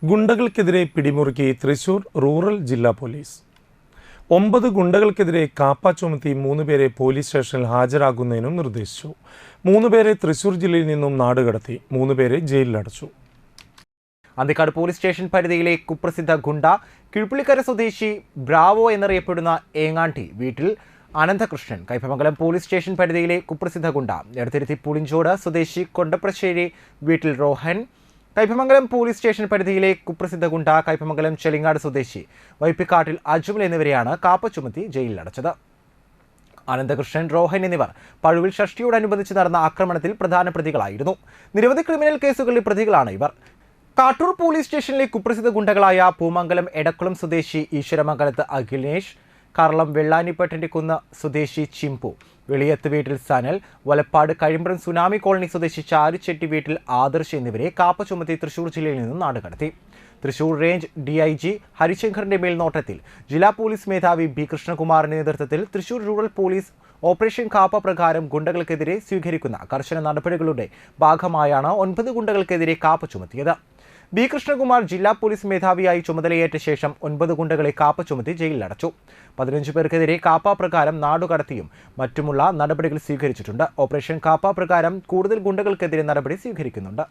ഗുണ്ടകൾക്കെതിരെ പിടിമുറുക്കി Thrissur rural ജില്ലാ police. 9 ഗുണ്ടകൾക്കെതിരെ KAAPA ചുമത്തി 3 പേരെ പോലീസ് സ്റ്റേഷനിൽ ഹാജരാകുന്നതിനും നിർദ്ദേശിച്ചു. 3 പേരെ തൃശൂർ ജില്ലയിൽ നിന്നും നാടുകടത്തി. 3 പേരെ ജയിലിലടച്ചു. അന്തിക്കാട് പോലീസ് സ്റ്റേഷൻ പരിധിയിലെ കുപ്രസിദ്ധ ഗുണ്ട കിഴുപ്പള്ളിക്കര സ്വദേശി ബ്രാവോ എന്നറിയപ്പെടുന്ന ഏങ്ങാണ്ടി വീട്ടിൽ അനന്തകൃഷ്ണൻ, കൈപ്പമംഗലം പോലീസ് സ്റ്റേഷൻ പരിധിയിലെ കുപ്രസിദ്ധ ഗുണ്ട എടത്തിരുത്തി പുളിഞ്ചോട് സ്വദേശി കൊണ്ടപ്രശ്ശേരി വീട്ടിൽ റോഹൻ, കൈപ്പമംഗലം പോലീസ് സ്റ്റേഷൻ പരിധിയിലെ കുപ്രസിദ്ധ ഗുണ്ട കൈപ്പമംഗലം ചെലിങ്ങാട് സ്വദേശി വൈപ്പിക്കാട്ടിൽ അജ്മൽ എന്നിവരെയാണ് കാപ്പ ചുമത്തി ജയിലിലടച്ചത്. അനന്തകൃഷ്ണൻ, റോഹൻ എന്നിവർ പഴുവിൽ ഷഷ്ടിയോടനുബന്ധിച്ച് നടന്ന ആക്രമണത്തിൽ പ്രധാന പ്രതികളായിരുന്നു. നിരവധി ക്രിമിനൽ കേസുകളിൽ പ്രതികളാണ് ഇവർ. കാട്ടൂർ പോലീസ് സ്റ്റേഷനിലെ കുപ്രസിദ്ധ ഗുണ്ടകളായ പൂമംഗലം എടക്കുളം സ്വദേശി ഈശ്വരമംഗലത്ത് അഖിലേഷ്, കർളം വെള്ളാനിപ്പട്ടണ്ടിക്കുന്ന് സ്വദേശി ചിമ്പു, വെളിയത്ത് വീട്ടിൽ സനൽ, വലപ്പാട് കഴിമ്പ്രം സുനാമി കോളനി സ്വദേശി ചാരുചെട്ടി വീട്ടിൽ ആദർശ് എന്നിവരെ കാപ്പ ചുമത്തി തൃശൂർ ജില്ലയിൽ നിന്നും നാടുകടത്തി. തൃശൂർ റേഞ്ച് DIG ഹരിശങ്കറിന്റെ മേൽനോട്ടത്തിൽ ജില്ലാ പോലീസ് മേധാവി B. കൃഷ്ണകുമാറിന്റെ നേതൃത്വത്തിൽ Thrissur rural police operation KAAPA പ്രകാരം ഗുണ്ടകൾക്കെതിരെ സ്വീകരിക്കുന്ന കർശന നടപടികളുടെ ഭാഗമായാണ് 9 ഗുണ്ടകൾക്കെതിരെ കാപ്പ ചുമത്തിയത്. B. കൃഷ്ണകുമാർ ജില്ലാ പോലീസ് മേധാവിയായി ചുമതലയേറ്റ ശേഷം 9 ഗുണ്ടകളെ കാപ്പ ചുമത്തി ജയിലിലടച്ചു. 15 പേർക്കെതിരെ കാപ്പ പ്രകാരം നാടുകടത്തിയും മറ്റുമുള്ള നടപടികൾ സ്വീകരിച്ചിട്ടുണ്ട്. ഓപ്പറേഷൻ കാപ്പ പ്രകാരം കൂടുതൽ ഗുണ്ടകൾക്കെതിരെ നടപടി സ്വീകരിക്കുന്നുണ്ട്.